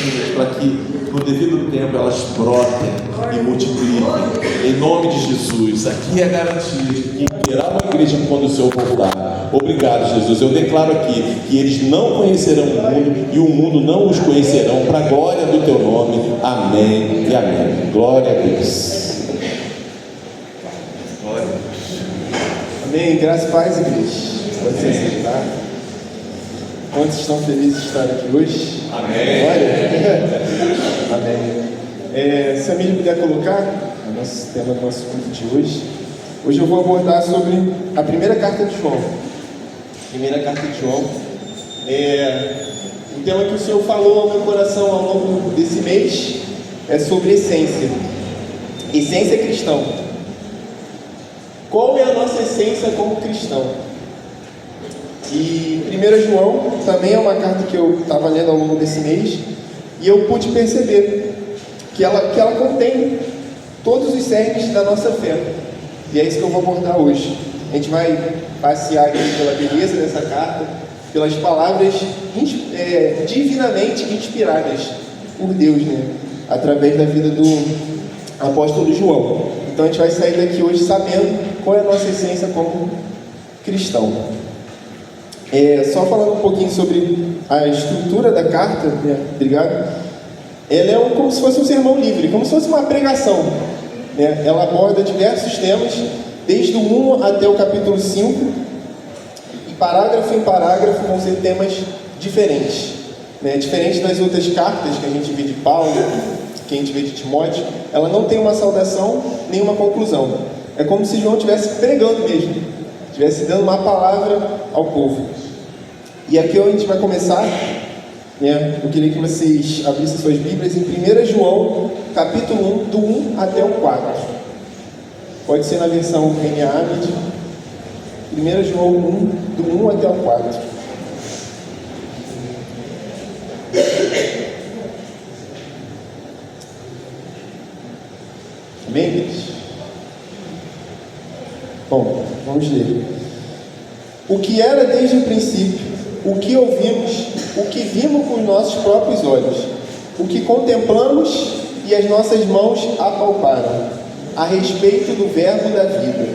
sementinhas para que no devido tempo elas brotem e multipliquem. Em nome de Jesus, aqui é a garantia de que terá uma igreja quando o Senhor voltar. Obrigado, Jesus. Eu declaro aqui que eles não conhecerão o mundo e o mundo não os conhecerão, para a glória do teu nome. Amém e amém. Glória a Deus. Amém. Graças e paz, igreja. Pode se sentar. Quantos estão felizes de estar aqui hoje? Amém. Glória. Amém. Se a mídia puder colocar o nosso tema do nosso culto de hoje. Hoje eu vou abordar sobre a primeira carta de João. Primeira carta de João. O tema que o Senhor falou ao meu coração ao longo desse mês é sobre essência. Essência cristão. Qual é a nossa essência como cristão? E 1 João também é uma carta que eu estava lendo ao longo desse mês e eu pude perceber que ela contém todos os cernes da nossa fé. E é isso que eu vou abordar hoje. A gente vai passear aqui pela beleza dessa carta, pelas palavras divinamente inspiradas por Deus, né? Através da vida do apóstolo João. Então a gente vai sair daqui hoje sabendo qual é a nossa essência como cristão. Só falando um pouquinho sobre a estrutura da carta, né? Obrigado. Ela é como se fosse um sermão livre, como se fosse uma pregação, né? Ela aborda diversos temas, desde o 1 até o capítulo 5, e parágrafo em parágrafo vão ser temas diferentes, né? Diferente das outras cartas que a gente vê de Paulo, que a gente vê de Timóteo, ela não tem uma saudação nem uma conclusão. É como se João estivesse pregando mesmo, estivesse dando uma palavra ao povo. E aqui a gente vai começar, né? Eu queria que vocês abrissem suas Bíblias em 1 João, capítulo 1, do 1 até o 4. Pode ser na versão NA, 1 João 1, do 1 até o 4. Amém, gente? Bom, vamos ler. O que era desde o princípio, o que ouvimos, o que vimos com os nossos próprios olhos, o que contemplamos e as nossas mãos apalparam, a respeito do verbo da vida.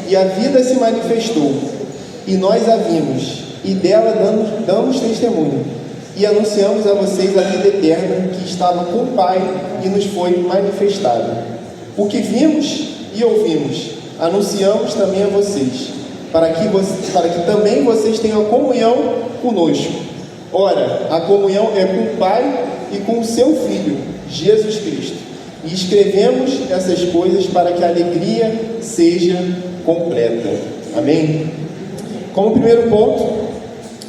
E a vida se manifestou, e nós a vimos, e dela damos testemunho, e anunciamos a vocês a vida eterna que estava com o Pai e nos foi manifestada. O que vimos e ouvimos, anunciamos também a vocês, para que também vocês tenham comunhão conosco. Ora, a comunhão é com o Pai e com o seu Filho, Jesus Cristo. E escrevemos essas coisas para que a alegria seja completa. Amém? Como primeiro ponto,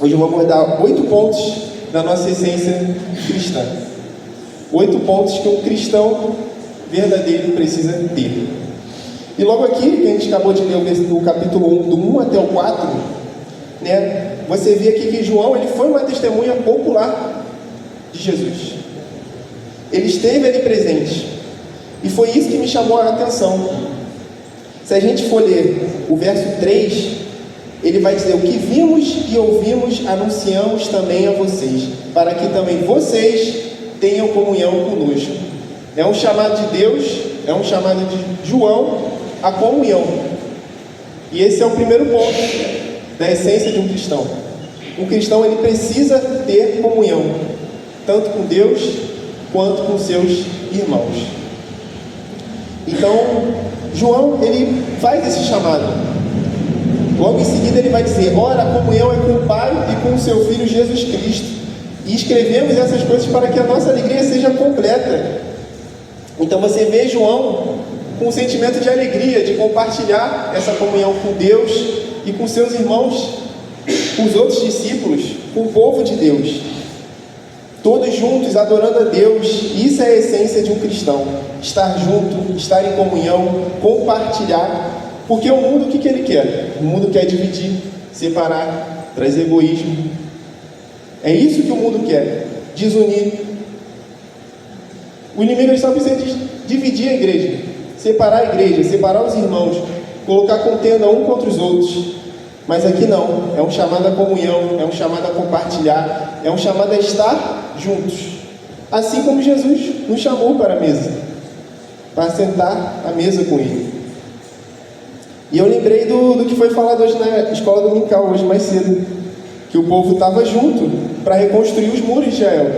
hoje eu vou abordar 8 pontos da nossa essência cristã. 8 pontos que um cristão verdadeiro precisa ter. E logo aqui, que a gente acabou de ler o capítulo 1, do 1 até o 4, né, você vê aqui que João ele foi uma testemunha popular de Jesus. Ele esteve ali presente. E foi isso que me chamou a atenção. Se a gente for ler o verso 3, ele vai dizer: o que vimos e ouvimos, anunciamos também a vocês, para que também vocês tenham comunhão conosco. É um chamado de Deus, é um chamado de João à comunhão. E esse é o primeiro ponto da essência de um cristão. Um cristão ele precisa ter comunhão, tanto com Deus quanto com seus irmãos. Então, João ele faz esse chamado. Logo em seguida ele vai dizer: ora, a comunhão é com o Pai e com o seu Filho Jesus Cristo. E escrevemos essas coisas para que a nossa alegria seja completa. Então você vê João com um sentimento de alegria, de compartilhar essa comunhão com Deus e com seus irmãos, com os outros discípulos, com o povo de Deus. Todos juntos adorando a Deus. Isso é a essência de um cristão. Estar junto, estar em comunhão, compartilhar. Porque o mundo, o que ele quer? O mundo quer dividir, separar, trazer egoísmo. É isso que o mundo quer, desunir. O inimigo só precisa dividir a igreja, separar a igreja, separar os irmãos, colocar contenda um contra os outros. Mas aqui não, é um chamado à comunhão, é um chamado a compartilhar, é um chamado a estar juntos. Assim como Jesus nos chamou para a mesa, para sentar à mesa com Ele. E eu lembrei do que foi falado hoje na escola dominical, hoje mais cedo, que o povo estava junto para reconstruir os muros de Israel,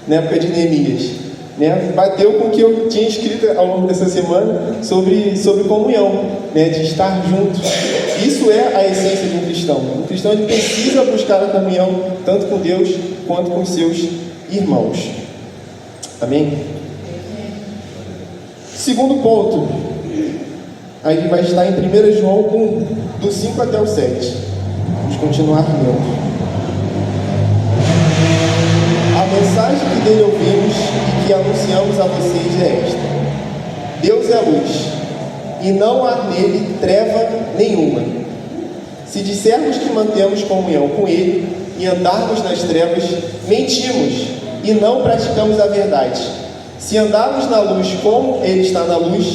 na época de Neemias. Né? Bateu com o que eu tinha escrito ao longo dessa semana sobre comunhão, né? De estar juntos. Isso é a essência de um cristão. Um cristão ele precisa buscar a comunhão tanto com Deus quanto com seus irmãos. Amém? Segundo ponto, aí vai estar em 1 João 1, do 5 até o 7. Vamos continuar lendo. A mensagem que dele ouvimos e que anunciamos a vocês é esta: Deus é luz, e não há nele treva nenhuma. Se dissermos que mantemos comunhão com Ele e andarmos nas trevas, mentimos e não praticamos a verdade. Se andarmos na luz como Ele está na luz,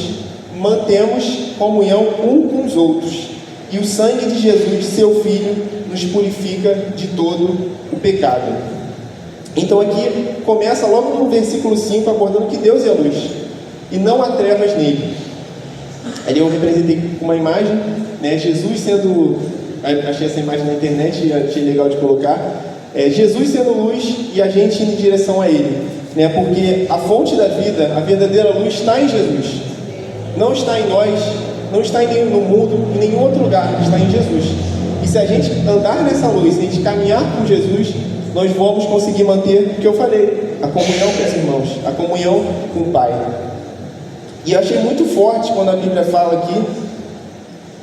mantemos comunhão um com os outros, e o sangue de Jesus, seu Filho, nos purifica de todo o pecado. Então aqui começa logo no versículo 5 abordando que Deus é a luz e não há trevas nele. Ali eu representei com uma imagem, né, Jesus sendo, achei essa imagem na internet e achei legal de colocar, Jesus sendo luz e a gente indo em direção a Ele, né, porque a fonte da vida, a verdadeira luz está em Jesus, não está em nós, não está no mundo, em nenhum outro lugar, está em Jesus. E se a gente andar nessa luz, se a gente caminhar com Jesus, nós vamos conseguir manter o que eu falei, a comunhão com os irmãos, a comunhão com o Pai. E eu achei muito forte quando a Bíblia fala aqui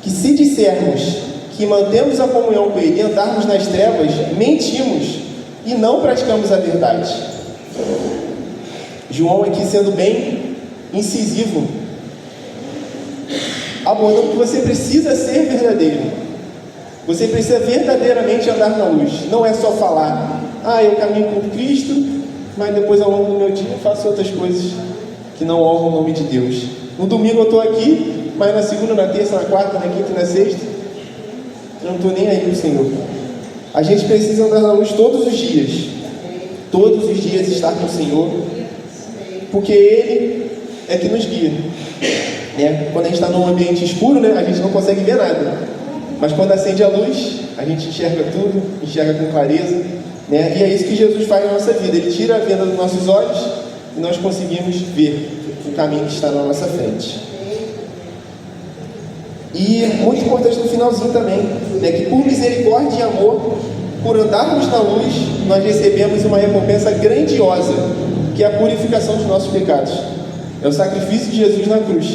que se dissermos que mantemos a comunhão com Ele e andarmos nas trevas, mentimos e não praticamos a verdade. João aqui sendo bem incisivo, abordando que você precisa ser verdadeiro. Você precisa verdadeiramente andar na luz. Não é só falar, eu caminho com Cristo, mas depois ao longo do meu dia eu faço outras coisas que não honram o nome de Deus. No domingo eu estou aqui, mas na segunda, na terça, na quarta, na quinta e na sexta, eu não estou nem aí para o Senhor. A gente precisa andar na luz todos os dias. Todos os dias estar com o Senhor, porque Ele é que nos guia. Né? Quando a gente está num ambiente escuro, né, a gente não consegue ver nada. Mas quando acende a luz, a gente enxerga tudo, enxerga com clareza, né? E é isso que Jesus faz na nossa vida. Ele tira a venda dos nossos olhos e nós conseguimos ver o caminho que está na nossa frente. E muito importante no finalzinho também, né, que por misericórdia e amor, por andarmos na luz, nós recebemos uma recompensa grandiosa, que é a purificação dos nossos pecados. É o sacrifício de Jesus na cruz,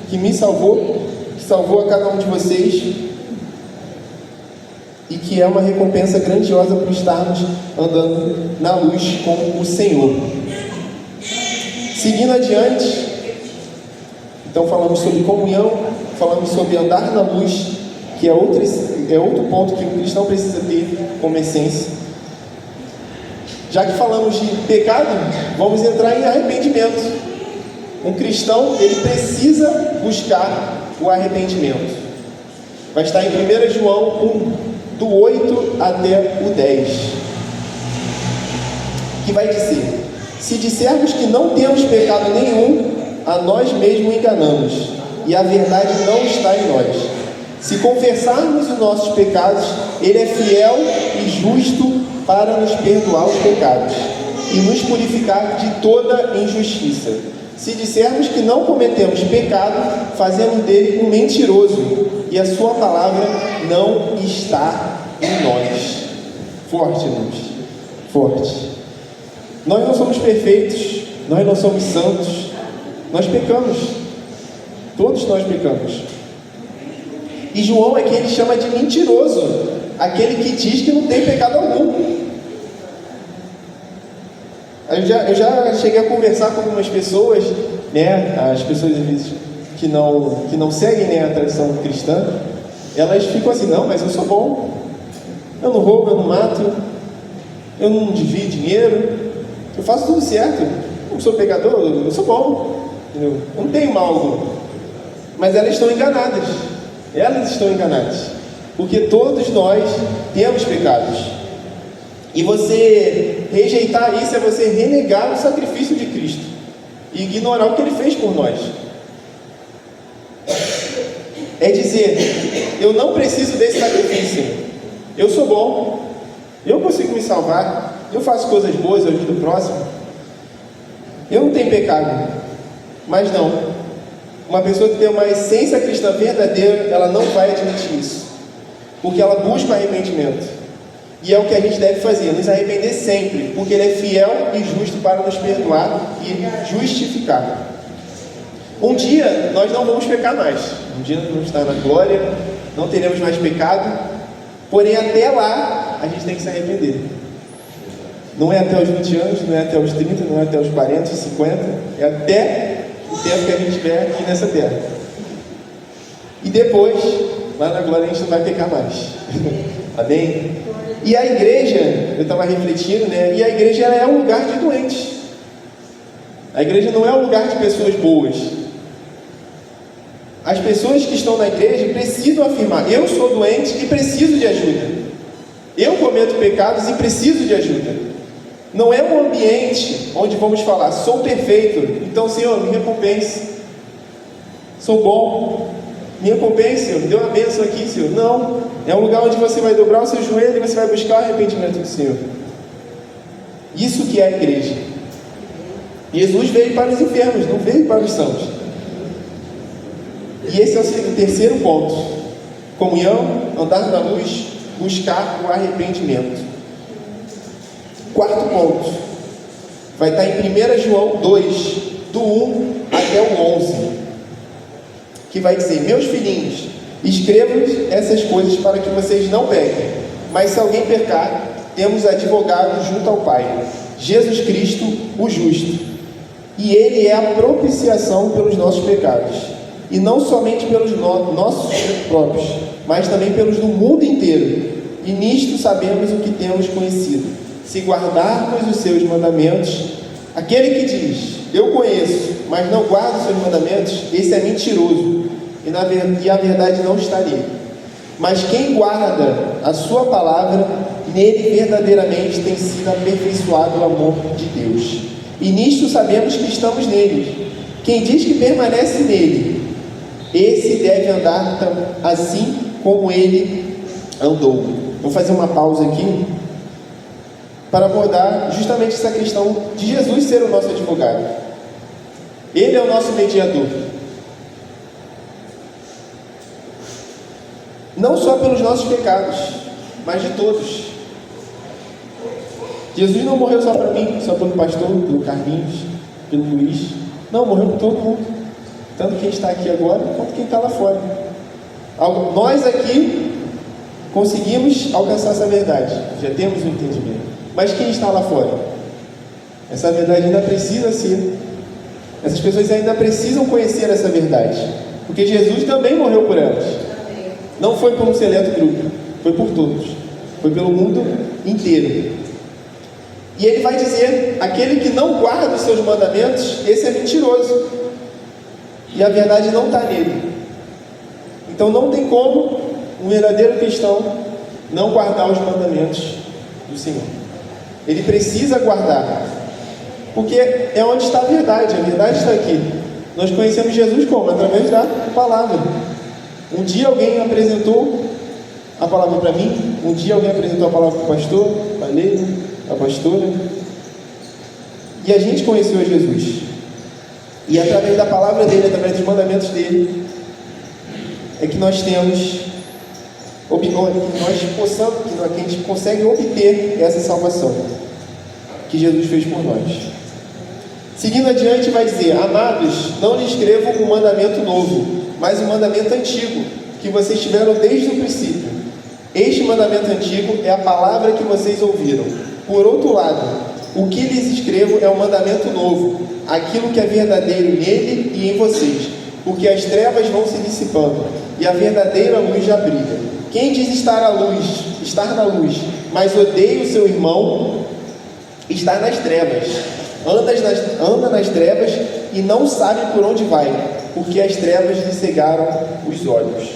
que me salvou, que salvou a cada um de vocês, e que é uma recompensa grandiosa por estarmos andando na luz com o Senhor. Seguindo adiante, então falamos sobre comunhão, falamos sobre andar na luz, que é outro ponto que o cristão precisa ter como essência. Já que falamos de pecado, vamos entrar em arrependimento. Um cristão, ele precisa buscar o arrependimento. Vai estar em 1 João 1, do 8 até o 10, que vai dizer: se dissermos que não temos pecado nenhum, a nós mesmos enganamos, e a verdade não está em nós. Se confessarmos os nossos pecados, Ele é fiel e justo para nos perdoar os pecados e nos purificar de toda injustiça. Se dissermos que não cometemos pecado, fazemos dele um mentiroso, e a sua palavra não está em nós. Forte, irmãos. Forte. Nós não somos perfeitos, nós não somos santos, nós pecamos. Todos nós pecamos. E João é que ele chama de mentiroso, aquele que diz que não tem pecado algum. Eu já cheguei a conversar com algumas pessoas, né, as pessoas às vezes que não seguem, né, a tradição cristã. Elas ficam assim: não, mas eu sou bom, eu não roubo, eu não mato, eu não desvio dinheiro, eu faço tudo certo, eu não sou pecador, eu sou bom, entendeu? Eu não tenho mal algum. Mas elas estão enganadas, porque todos nós temos pecados. E você rejeitar isso é você renegar o sacrifício de Cristo e ignorar o que Ele fez por nós. É dizer, eu não preciso desse sacrifício, eu sou bom, eu consigo me salvar, eu faço coisas boas, eu ajudo o próximo, eu não tenho pecado. Mas não, uma pessoa que tem uma essência cristã verdadeira, ela não vai admitir isso, porque ela busca arrependimento. E é o que a gente deve fazer, nos arrepender sempre, porque Ele é fiel e justo para nos perdoar e justificar. Um dia nós não vamos pecar mais, um dia nós vamos estar na glória, não teremos mais pecado, porém até lá a gente tem que se arrepender. Não é até os 20 anos, não é até os 30, não é até os 40, 50, é até o tempo que a gente estiver aqui nessa terra. E depois, lá na glória a gente não vai pecar mais. Amém? E a igreja, eu estava refletindo, né? E a igreja ela é um lugar de doentes. A igreja não é um lugar de pessoas boas. As pessoas que estão na igreja precisam afirmar: eu sou doente e preciso de ajuda. Eu cometo pecados e preciso de ajuda. Não é um ambiente onde vamos falar: sou perfeito, então Senhor, me recompense. Sou bom, me recompense, Senhor, me dê uma bênção aqui, Senhor. Não, é um lugar onde você vai dobrar o seu joelho e você vai buscar o arrependimento do Senhor. Isso que é a igreja. Jesus veio para os enfermos, não veio para os sãos. E esse é o terceiro ponto: comunhão, andar na luz, buscar o arrependimento. Quarto ponto vai estar em 1 João 2, do 1 até o 11, que vai dizer: meus filhinhos, escrevo essas coisas para que vocês não pequem, mas se alguém pecar, temos advogado junto ao Pai, Jesus Cristo, o justo, e Ele é a propiciação pelos nossos pecados, e não somente pelos nossos próprios, mas também pelos do mundo inteiro. E nisto sabemos o que temos conhecido: se guardarmos os seus mandamentos. Aquele que diz: eu conheço, mas não guarda os seus mandamentos, esse é mentiroso, e a verdade não está nele. Mas quem guarda a sua palavra, nele verdadeiramente tem sido aperfeiçoado o amor de Deus. E nisto sabemos que estamos nele. Quem diz que permanece nele, esse deve andar assim como ele andou. Vou fazer uma pausa aqui para abordar justamente essa questão de Jesus ser o nosso advogado. Ele é o nosso mediador. Não só pelos nossos pecados, mas de todos. Jesus não morreu só para mim, só pelo pastor, pelo Carlinhos, pelo Luiz. Não, morreu por todo mundo. Tanto quem está aqui agora, quanto quem está lá fora. Nós aqui conseguimos alcançar essa verdade, já temos um entendimento. Mas quem está lá fora? Essa verdade ainda precisa ser. Essas pessoas ainda precisam conhecer essa verdade, porque Jesus também morreu por elas. Não foi por um seleto grupo, foi por todos, foi pelo mundo inteiro. E ele vai dizer: aquele que não guarda os seus mandamentos, esse é mentiroso, e a verdade não está nele. Então não tem como um verdadeiro cristão não guardar os mandamentos do Senhor. Ele precisa guardar, porque é onde está a verdade está aqui. Nós conhecemos Jesus como? Através da palavra. Um dia alguém apresentou a palavra para mim, um dia alguém apresentou a palavra para o pastor, para a Leila, a pastora, e a gente conheceu Jesus. E através da palavra dele, através dos mandamentos dele, é que nós temos, que nós possamos, que a gente consegue obter essa salvação que Jesus fez por nós. Seguindo adiante, vai dizer: amados, não lhes escrevo um mandamento novo, mas um mandamento antigo, que vocês tiveram desde o princípio. Este mandamento antigo é a palavra que vocês ouviram. Por outro lado, o que lhes escrevo é um mandamento novo, aquilo que é verdadeiro nele e em vocês, porque as trevas vão se dissipando, e a verdadeira luz já brilha. Quem diz estar na luz, mas odeia o seu irmão, está nas trevas. Anda nas trevas e não sabe por onde vai, porque as trevas lhe cegaram os olhos.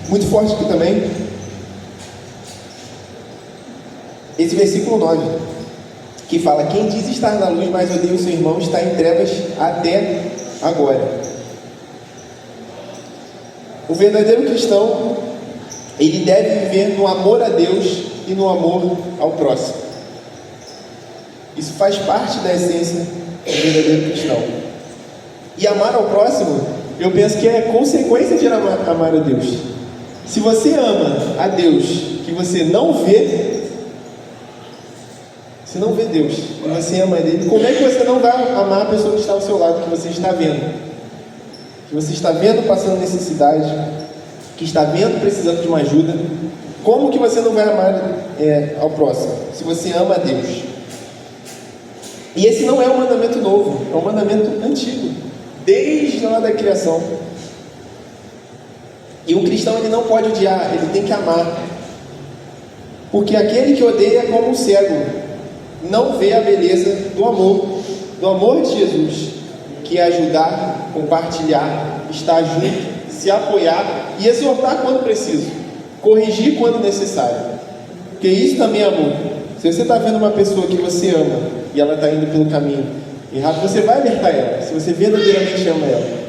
Muito forte aqui também, esse versículo 9, que fala: quem diz estar na luz, mas odeia o seu irmão, está em trevas até agora. O verdadeiro cristão, ele deve viver no amor a Deus e no amor ao próximo. Isso faz parte da essência do verdadeiro cristão. E amar ao próximo, eu penso que é consequência de amar a Deus. Se você ama a Deus que você não vê, você não vê Deus e você ama Ele, como é que você não vai amar a pessoa que está ao seu lado, que você está vendo? Que você está vendo passando necessidade, que está vendo precisando de uma ajuda. Como que você não vai amar ao próximo, se você ama a Deus? E esse não é um mandamento novo, é um mandamento antigo, desde lá da criação. E um cristão, ele não pode odiar, ele tem que amar. Porque aquele que odeia é como um cego, não vê a beleza do amor de Jesus, que é ajudar, compartilhar, estar junto, se apoiar e exortar quando preciso, corrigir quando necessário. Porque isso também é amor. Se você está vendo uma pessoa que você ama e ela está indo pelo caminho errado, você vai alertar ela, se você verdadeiramente ama ela.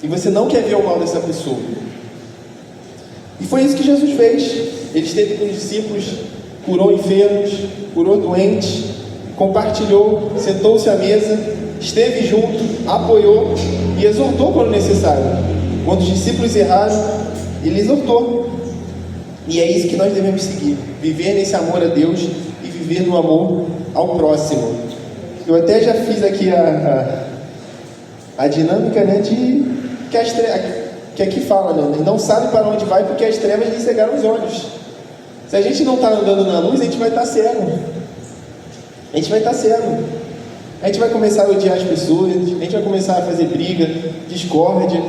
E você não quer ver o mal dessa pessoa. E foi isso que Jesus fez. Ele esteve com os discípulos, curou enfermos, curou doentes, compartilhou, sentou-se à mesa, esteve junto, apoiou e exortou quando necessário. Quando os discípulos erraram, ele exortou. E é isso que nós devemos seguir, viver nesse amor a Deus e viver no amor ao próximo. Eu até já fiz aqui a dinâmica, né, de que aqui fala, né, não sabe para onde vai porque as trevas lhe cegaram os olhos. Se a gente não está andando na luz, a gente vai estar cego. A gente vai estar cego. A gente vai começar a odiar as pessoas, a gente vai começar a fazer briga, discórdia,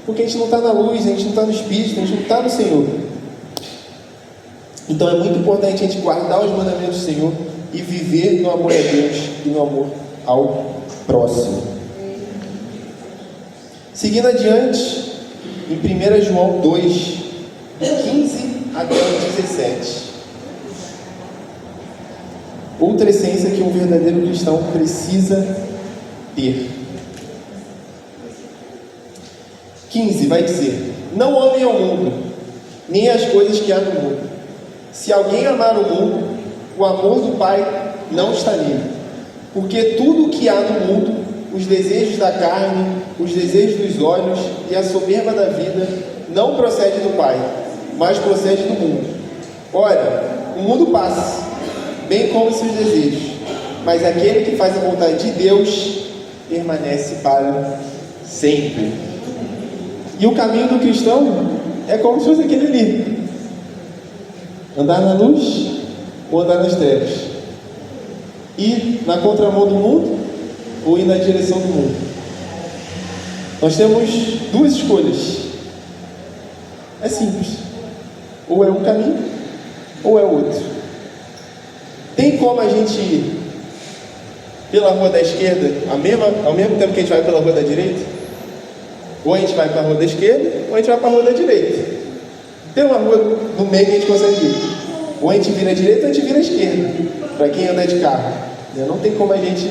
porque a gente não está na luz, a gente não está no Espírito, a gente não está no Senhor. Então é muito importante a gente guardar os mandamentos do Senhor e viver no amor a Deus e no amor ao próximo. Seguindo adiante, em 1 João 2, de 15 até o 17. Outra essência que um verdadeiro cristão precisa ter. 15 vai dizer: não amem ao mundo, nem as coisas que há no mundo. Se alguém amar o mundo, o amor do Pai não está nele. Porque tudo o que há no mundo, os desejos da carne, os desejos dos olhos e a soberba da vida, não procede do Pai, mas procede do mundo. Ora, o mundo passa, bem como seus desejos, mas aquele que faz a vontade de Deus permanece para sempre. E o caminho do cristão é como se fosse aquele ali: andar na luz ou andar nas trevas, ir na contramão do mundo ou ir na direção do mundo. Nós temos duas escolhas. É simples: ou é um caminho ou é o outro. Tem como a gente ir pela rua da esquerda ao mesmo tempo que a gente vai pela rua da direita? Ou a gente vai para a rua da esquerda ou a gente vai para a rua da direita. Tem uma rua no meio que a gente consegue ir. Ou a gente vira a direita ou a gente vira a esquerda, para quem anda de carro. Não tem como a gente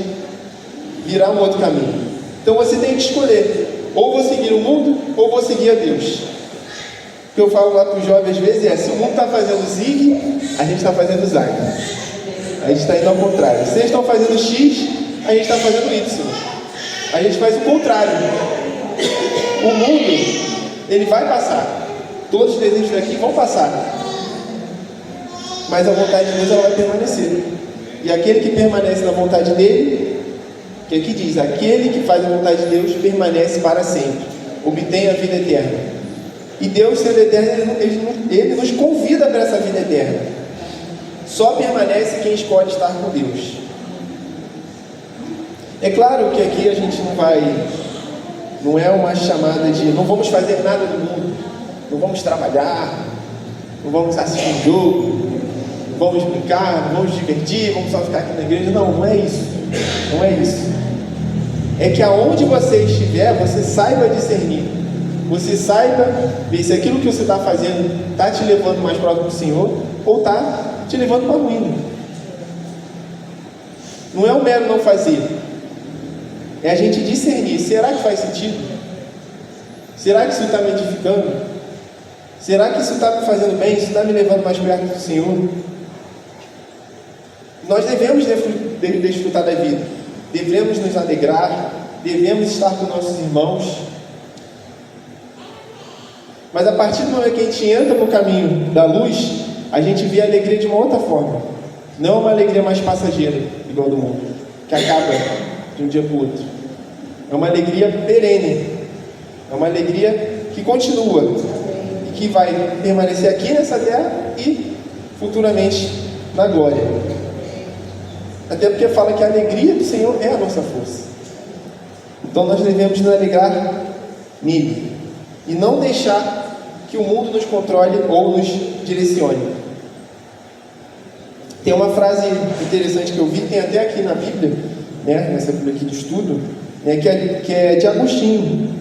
virar um outro caminho. Então você tem que escolher: ou vou seguir o mundo ou vou seguir a Deus. O que eu falo lá para os jovens às vezes é: se o mundo está fazendo zig, a gente está fazendo zag. A gente está indo ao contrário. Se eles estão fazendo X, a gente está fazendo Y. A gente faz o contrário. O mundo, ele vai passar. Todos os desejos daqui vão passar. Mas a vontade de Deus, ela vai permanecer. E aquele que permanece na vontade dele, que aqui diz: aquele que faz a vontade de Deus permanece para sempre, obtém a vida eterna. E Deus, sendo eterno, ele nos convida para essa vida eterna. Só permanece quem escolhe estar com Deus. É claro que aqui a gente não é uma chamada de não vamos fazer nada do mundo, não vamos trabalhar, não vamos assistir um jogo, não vamos brincar, não vamos divertir, vamos só ficar aqui na igreja. Não é isso. Não é isso. É que aonde você estiver, você saiba discernir você saiba ver se aquilo que você está fazendo está te levando mais próximo do Senhor ou está te levando para a ruína. Não é o mero não fazer, é a gente discernir: será que faz sentido? Será que isso está me edificando? Será que isso está me fazendo bem? Isso está me levando mais perto do Senhor? Nós devemos desfrutar da vida, devemos nos alegrar, devemos estar com nossos irmãos, mas a partir do momento que a gente entra no caminho da luz, a gente vê a alegria de uma outra forma. Não é uma alegria mais passageira, igual do mundo, que acaba de um dia para o outro. É uma alegria perene, é uma alegria que continua e que vai permanecer aqui nessa terra e futuramente na glória. Até porque fala que a alegria do Senhor é a nossa força. Então nós devemos nos alegrar nele e não deixar que o mundo nos controle ou nos direcione. Tem uma frase interessante que eu vi, tem até aqui na Bíblia, né, nessa Bíblia aqui de estudo, né, que é de Agostinho,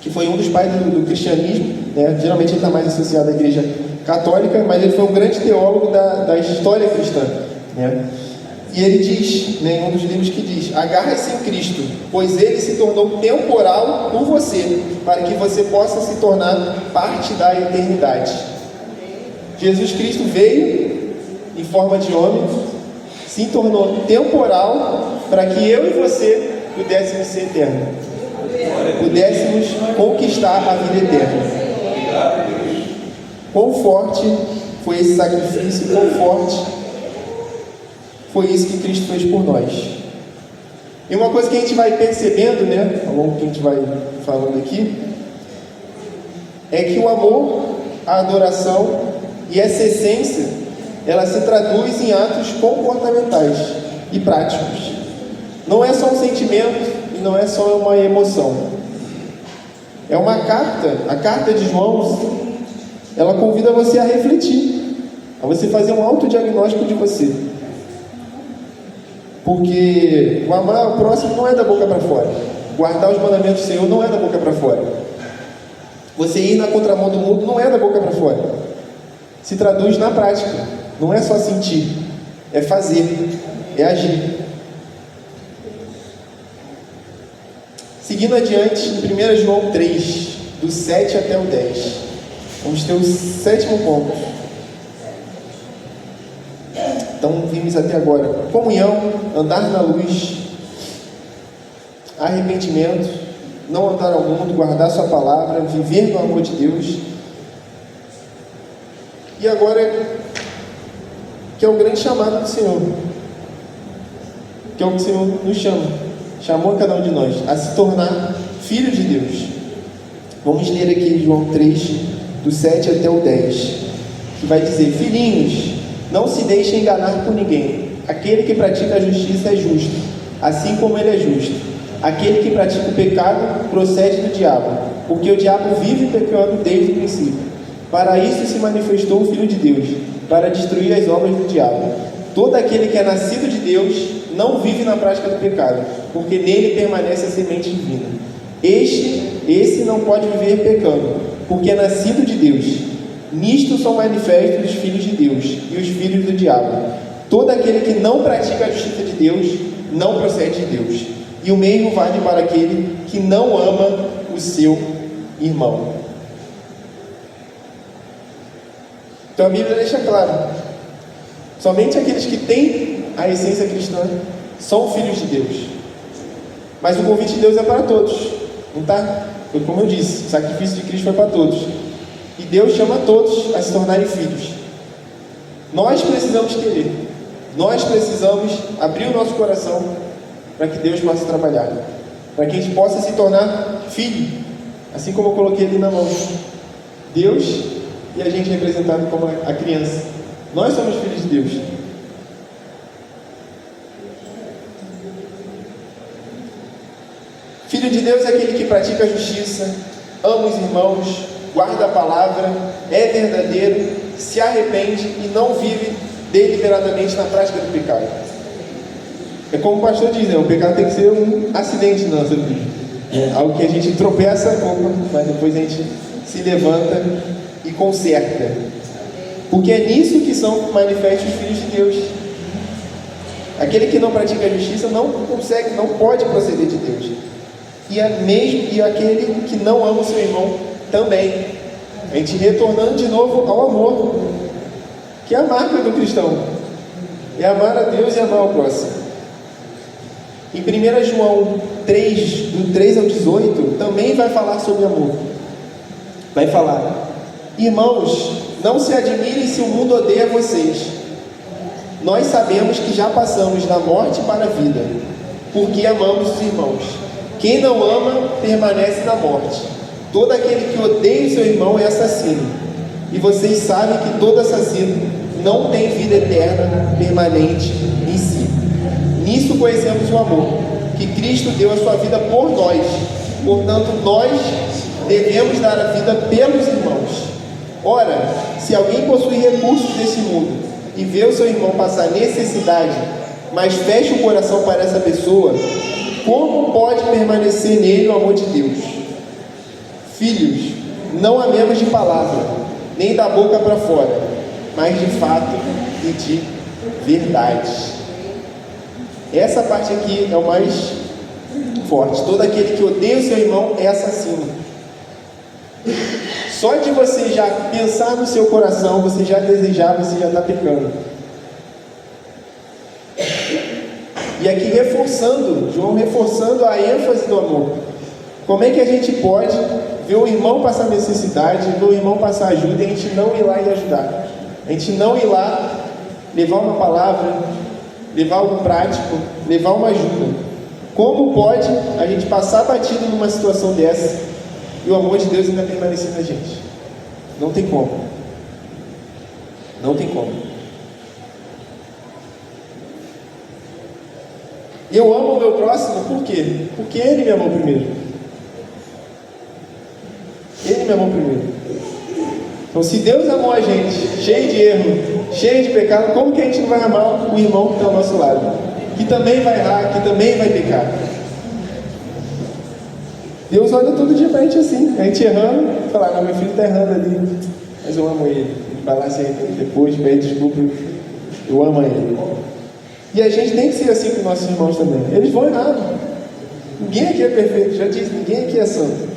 que foi um dos pais do cristianismo, né, geralmente ele está mais associado à Igreja Católica, mas ele foi um grande teólogo da história cristã, né? E ele diz, né, em um dos livros que diz: agarre-se em Cristo, pois ele se tornou temporal por você, para que você possa se tornar parte da eternidade. Jesus Cristo veio em forma de homem, se tornou temporal, para que eu e você pudéssemos ser eternos, pudéssemos conquistar a vida eterna. Quão forte foi esse sacrifício, quão forte foi isso que Cristo fez por nós. E uma coisa que a gente vai percebendo, né, ao longo que a gente vai falando aqui, é que o amor, a adoração e essa essência, ela se traduz em atos comportamentais e práticos. Não é só um sentimento e não é só uma emoção. É uma carta, a carta de João, ela convida você a refletir, a você fazer um autodiagnóstico de você. Porque o amar ao próximo não é da boca para fora. Guardar os mandamentos do Senhor não é da boca para fora. Você ir na contramão do mundo não é da boca para fora. Se traduz na prática. Não é só sentir, é fazer, é agir. Seguindo adiante, em 1 João 3, do 7 até o 10. Vamos ter o 7º ponto. Então vimos até agora comunhão, andar na luz, arrependimento, não andar ao mundo, guardar sua palavra, viver no amor de Deus. E agora, que é o grande chamado do Senhor, que é o que o Senhor nos chamou a cada um de nós, a se tornar filho de Deus. Vamos ler aqui João 3, do 7 até o 10, que vai dizer: filhinhos, não se deixe enganar por ninguém. Aquele que pratica a justiça é justo, assim como ele é justo. Aquele que pratica o pecado procede do diabo, porque o diabo vive pecando desde o princípio. Para isso se manifestou o Filho de Deus, para destruir as obras do diabo. Todo aquele que é nascido de Deus não vive na prática do pecado, porque nele permanece a semente divina. Esse não pode viver pecando, porque é nascido de Deus. Nisto são manifestos os filhos de Deus e os filhos do diabo. Todo aquele que não pratica a justiça de Deus não procede de Deus. E o mesmo vale para aquele que não ama o seu irmão. Então a Bíblia deixa claro: somente aqueles que têm a essência cristã são filhos de Deus. Mas o convite de Deus é para todos, não tá? Foi como eu disse, o sacrifício de Cristo foi para todos. E Deus chama todos a se tornarem filhos. Nós precisamos querer. Nós precisamos abrir o nosso coração para que Deus possa trabalhar, para que a gente possa se tornar filho, assim como eu coloquei ali na mão. Deus e a gente representado como a criança. Nós somos filhos de Deus. Filho de Deus é aquele que pratica a justiça, ama os irmãos, guarda a palavra, é verdadeiro, se arrepende e não vive deliberadamente na prática do pecado. É como o pastor diz, né? O pecado tem que ser um acidente na nossa vida. algo que a gente tropeça um pouco, mas depois a gente se levanta e conserta. Porque é nisso que são manifestos os filhos de Deus. Aquele que não pratica a justiça não consegue, não pode proceder de Deus. E aquele que não ama o seu irmão também. A gente retornando de novo ao amor, que é a marca do cristão. É amar a Deus e amar o próximo. Em 1 João 3, do 3 ao 18, também vai falar sobre amor. Vai falar: irmãos, não se admirem se o mundo odeia vocês. Nós sabemos que já passamos da morte para a vida, porque amamos os irmãos. Quem não ama, permanece na morte. Todo aquele que odeia o seu irmão é assassino. E vocês sabem que todo assassino não tem vida eterna permanente em si. Nisso conhecemos o amor, que Cristo deu a sua vida por nós. Portanto, nós devemos dar a vida pelos irmãos. Ora, se alguém possui recursos desse mundo e vê o seu irmão passar necessidade, mas fecha o coração para essa pessoa, como pode permanecer nele o amor de Deus? Filhos, não amemos de palavra, nem da boca para fora, mas de fato e de verdade. Essa parte aqui é o mais forte. Todo aquele que odeia o seu irmão é assassino. Só de você já pensar no seu coração, você já desejar, você já está pecando. E aqui João reforçando a ênfase do amor. Como é que a gente pode ver o irmão passar necessidade, ver o irmão passar ajuda e a gente não ir lá e ajudar? A gente não ir lá, levar uma palavra, levar algo prático, levar uma ajuda. Como pode a gente passar batido numa situação dessa e o amor de Deus ainda permanecer na gente? Não tem como. Não tem como. Eu amo o meu próximo por quê? Porque ele me amou primeiro. Ele me amou primeiro. Então, se Deus amou a gente, cheio de erro, cheio de pecado, como que a gente não vai amar o irmão que está ao nosso lado? Que também vai errar, que também vai pecar. Deus olha todo dia pra gente assim, a gente errando, falar: não, meu filho está errando ali, mas eu amo ele. Ele vai lá se arrepender depois, pede desculpa, eu amo ele. E a gente tem que ser assim com nossos irmãos também. Eles vão errar. Ninguém aqui é perfeito, já disse, ninguém aqui é santo.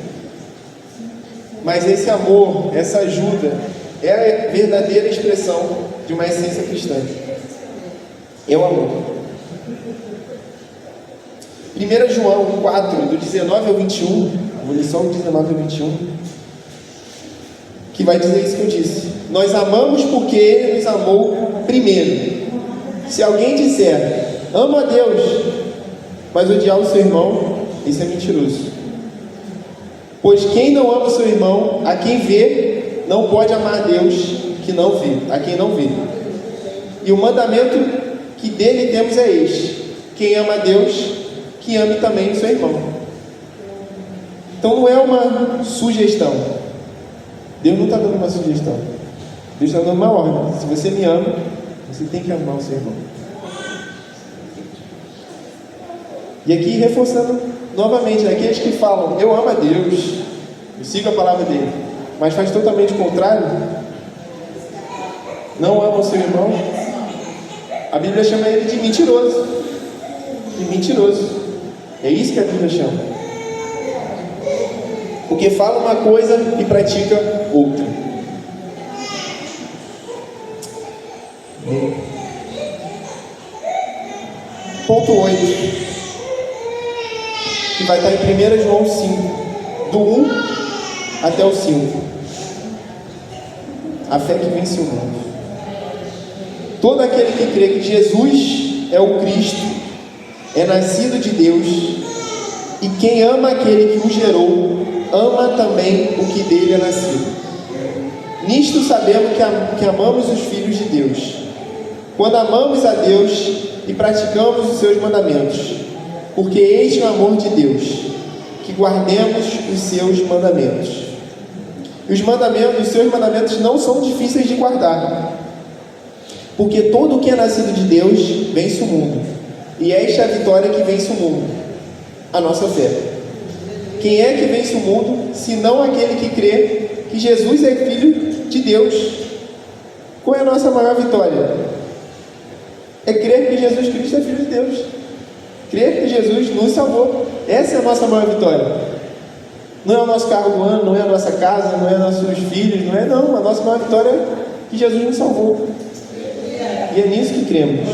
Mas esse amor, essa ajuda, é a verdadeira expressão de uma essência cristã. É o amor. 1 João 4, do 19 ao 21, vou ler só o 19 ao 21, que vai dizer isso que eu disse. Nós amamos porque Ele nos amou primeiro. Se alguém disser: amo a Deus, mas odiar o seu irmão, isso é mentiroso. Pois quem não ama o seu irmão, a quem vê, não pode amar a Deus que não vê, a quem não vê. E o mandamento que dele temos é este: quem ama a Deus, que ame também o seu irmão. Então não é uma sugestão. Deus não está dando uma sugestão. Deus está dando uma ordem. Se você me ama, você tem que amar o seu irmão. E aqui reforçando novamente, aqueles que falam: eu amo a Deus, eu sigo a palavra dele, mas faz totalmente o contrário, não ama o seu irmão, a Bíblia chama ele de mentiroso. De mentiroso. É isso que a Bíblia chama. Porque fala uma coisa e pratica outra. Ponto 8, que vai estar em 1 João 5, do 1 até o 5. A fé que vence o mundo. Todo aquele que crê que Jesus é o Cristo é nascido de Deus, e quem ama aquele que o gerou, ama também o que dele é nascido. Nisto sabemos que amamos os filhos de Deus, quando amamos a Deus e praticamos os seus mandamentos, porque este é o amor de Deus, que guardemos os seus mandamentos. E os seus mandamentos não são difíceis de guardar, porque todo o que é nascido de Deus vence o mundo, e esta é a vitória que vence o mundo, a nossa fé. quem é que vence o mundo, senão aquele que crê que Jesus é Filho de Deus? Qual é a nossa maior vitória? É crer que Jesus Cristo é Filho de Deus. Crer que Jesus nos salvou. Essa é a nossa maior vitória. Não é o nosso carro do ano, não é a nossa casa, não é nossos filhos, não é não. A nossa maior vitória é que Jesus nos salvou. E é nisso que cremos.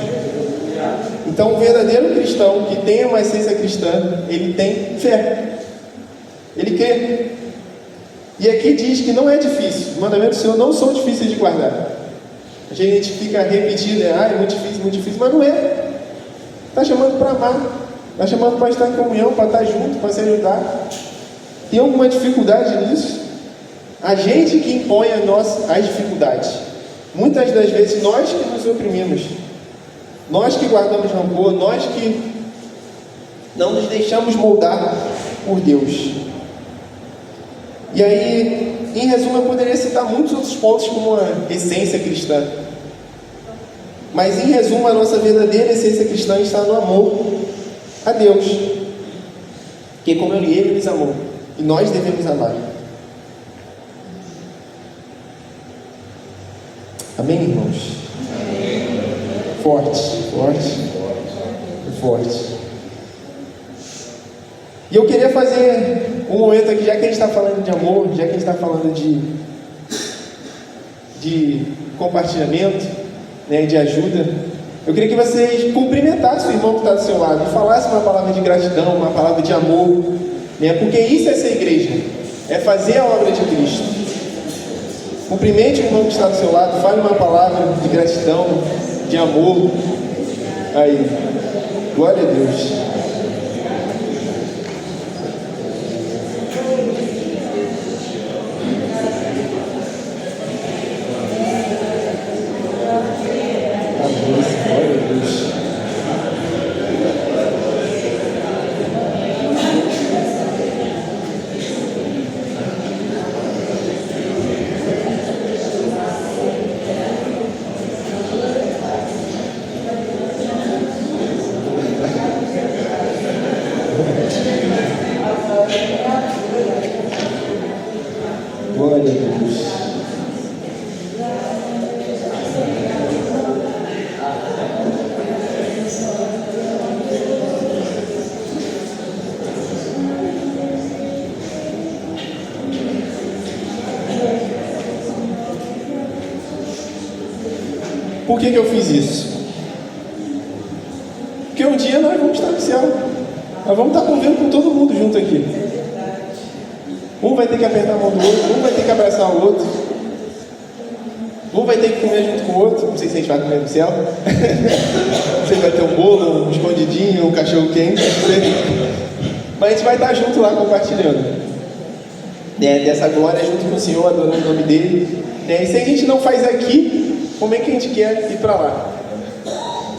Então, o verdadeiro cristão que tem uma essência cristã, ele tem fé. Ele crê. E aqui diz que não é difícil. Os mandamentos do Senhor não são difíceis de guardar. A gente fica repetindo, é muito difícil, mas não é. Está chamando para amar. Está chamando para estar em comunhão, para estar junto, para se ajudar. Tem alguma dificuldade nisso? A gente que impõe as dificuldades. Muitas das vezes nós que nos oprimimos. Nós que guardamos rancor, nós que não nos deixamos moldar por Deus. E aí, em resumo, eu poderia citar muitos outros pontos como uma essência cristã. Mas em resumo, a nossa verdadeira essência cristã está no amor a Deus. Porque como Ele nos amou, e nós devemos amar. Amém, irmãos? Forte. E eu queria fazer um momento aqui, já que a gente está falando de amor, já que a gente está falando de compartilhamento, né, de ajuda, eu queria que vocês cumprimentassem o irmão que está do seu lado e falassem uma palavra de gratidão, uma palavra de amor, né, porque isso é ser igreja, é fazer a obra de Cristo. Cumprimente o irmão que está do seu lado, fale uma palavra de gratidão, de amor. Aí, glória a Deus. Glória a Deus. Por que eu fiz isso? Porque um dia nós vamos estar no céu. Nós vamos estar convivendo com todo mundo junto aqui. Um vai ter que apertar a mão do outro, um vai ter que abraçar o outro, um vai ter que comer junto com o outro. Não sei se a gente vai comer no céu. Não sei se vai ter um bolo, um escondidinho, um cachorro quente, não sei. Mas a gente vai estar junto lá compartilhando, né, dessa glória junto com o Senhor, adorando o nome dele, né? E se a gente não faz aqui, como é que a gente quer ir para lá?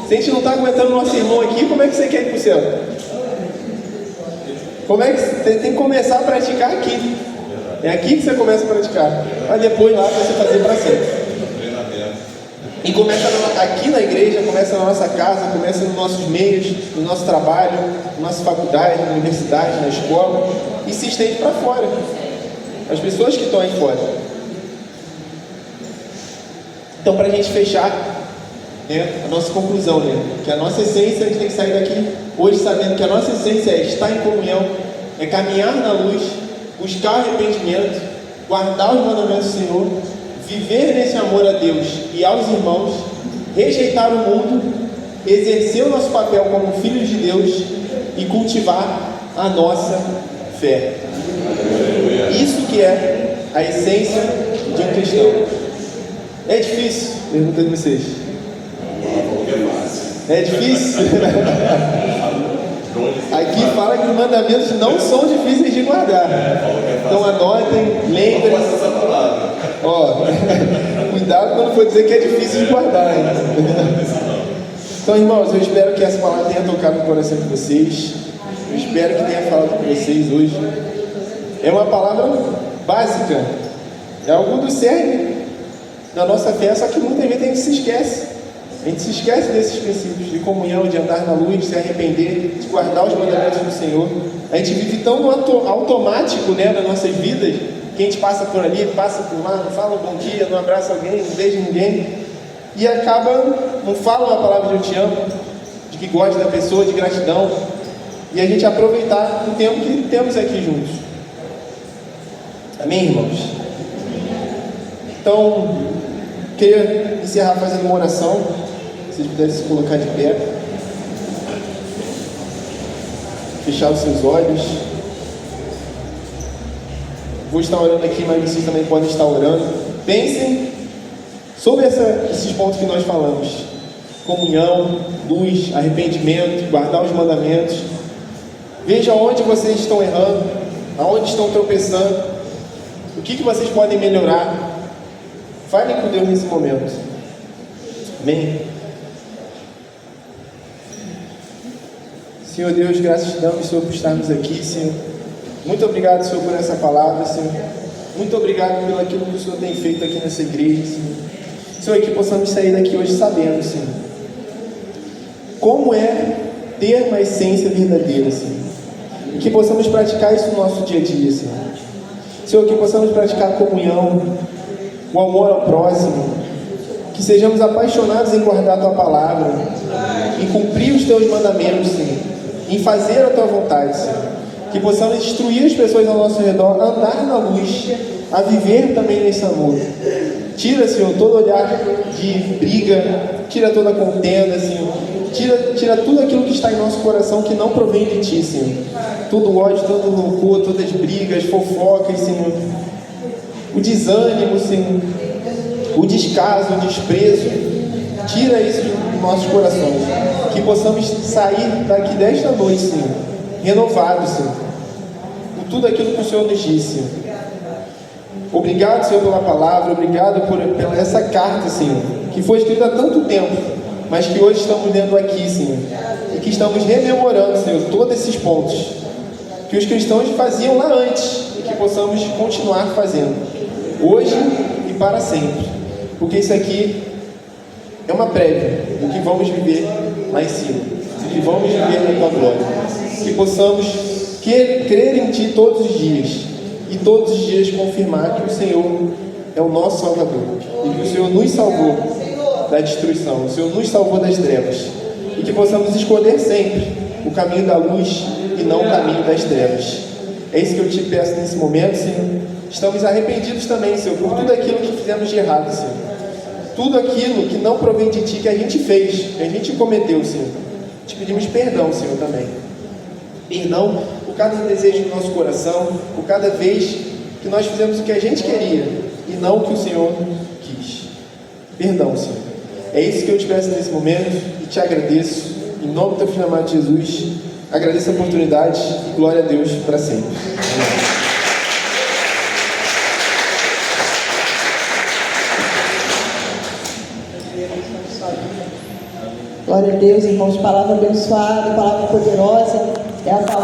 Se a gente não está aguentando o nosso irmão aqui, como é que você quer ir para o céu? Como é que você tem que começar a praticar aqui? É aqui que você começa a praticar, mas depois lá você fazer para sempre. E começa aqui na igreja, começa na nossa casa, começa nos nossos meios, no nosso trabalho, na nossa faculdade, na universidade, na escola, e se estende para fora, as pessoas que estão aí fora. Então, para a gente fechar, né, a nossa conclusão, né, que a nossa essência, a gente tem que sair daqui hoje sabendo que a nossa essência é estar em comunhão, é caminhar na luz, buscar arrependimento, guardar os mandamentos do Senhor, viver nesse amor a Deus e aos irmãos, rejeitar o mundo, exercer o nosso papel como filhos de Deus e cultivar a nossa fé. Isso que é a essência de um cristão. É difícil? Pergunta de vocês. É difícil? Aqui fala que os mandamentos não são difíceis de guardar. Então anotem, lembrem-se. Ó, cuidado quando for dizer que é difícil de guardar, hein? Então, irmãos, eu espero que essa palavra tenha tocado no coração de vocês. Eu espero que tenha falado com vocês hoje. É uma palavra básica. É algo do cerne da nossa fé, só que muita gente se esquece. A gente se esquece desses princípios de comunhão, de andar na luz, de se arrepender, de guardar os mandamentos do Senhor. A gente vive tão no automático, né, nas nossas vidas, que a gente passa por ali, passa por lá, não fala um bom dia, não abraça alguém, não beija ninguém, e acaba, não fala uma palavra de eu te amo, de que gosta da pessoa, de gratidão, e a gente aproveitar o tempo que temos aqui juntos. Amém, irmãos? Então, queria encerrar fazendo uma oração. Se vocês pudessem se colocar de pé, fechar os seus olhos. Vou estar orando aqui, mas vocês também podem estar orando. Pensem sobre esses pontos que nós falamos: comunhão, luz, arrependimento, guardar os mandamentos. Veja onde vocês estão errando, aonde estão tropeçando, o que vocês podem melhorar. Falem com Deus nesse momento. Amém? Senhor Deus, graças te damos, Senhor, por estarmos aqui, Senhor. Muito obrigado, Senhor, por essa palavra, Senhor. Muito obrigado pelo aquilo que o Senhor tem feito aqui nessa igreja, Senhor. Senhor, que possamos sair daqui hoje sabendo, Senhor, como é ter uma essência verdadeira, Senhor. E que possamos praticar isso no nosso dia a dia, Senhor. Senhor, que possamos praticar a comunhão, o amor ao próximo, que sejamos apaixonados em guardar a Tua palavra, em cumprir os Teus mandamentos, Senhor, em fazer a Tua vontade, Senhor. Que possamos instruir as pessoas ao nosso redor a andar na luz, a viver também nesse amor. Tira, Senhor, todo olhar de briga, tira toda contenda, Senhor. Tira tudo aquilo que está em nosso coração que não provém de Ti, Senhor. Todo ódio, todo rancor, todas as brigas, fofocas, Senhor. O desânimo, Senhor. O descaso, o desprezo. Tira isso do nosso coração. Que possamos sair daqui desta noite, Senhor, renovados, Senhor, por tudo aquilo que o Senhor nos disse, Senhor. Obrigado, Senhor, pela palavra. Obrigado pela essa carta, Senhor, que foi escrita há tanto tempo, mas que hoje estamos lendo aqui, Senhor, e que estamos rememorando, Senhor, todos esses pontos que os cristãos faziam lá antes e que possamos continuar fazendo hoje e para sempre, porque isso aqui é uma prévia do que vamos viver lá em cima, do que vamos viver na Tua glória. Que possamos crer em Ti todos os dias e todos os dias confirmar que o Senhor é o nosso Salvador e que o Senhor nos salvou da destruição, o Senhor nos salvou das trevas, e que possamos escolher sempre o caminho da luz e não o caminho das trevas. É isso que eu te peço nesse momento, Senhor. Estamos arrependidos também, Senhor, por tudo aquilo que fizemos de errado, Senhor. Tudo aquilo que não provém de Ti, que a gente fez, que a gente cometeu, Senhor. Te pedimos perdão, Senhor, também. Perdão por cada desejo do nosso coração, por cada vez que nós fizemos o que a gente queria e não o que o Senhor quis. Perdão, Senhor. É isso que eu te peço nesse momento e te agradeço. Em nome do Teu Filho amado Jesus, agradeço a oportunidade e glória a Deus para sempre. Amém. Glória a Deus, irmãos. Palavra abençoada, palavra poderosa. É a palavra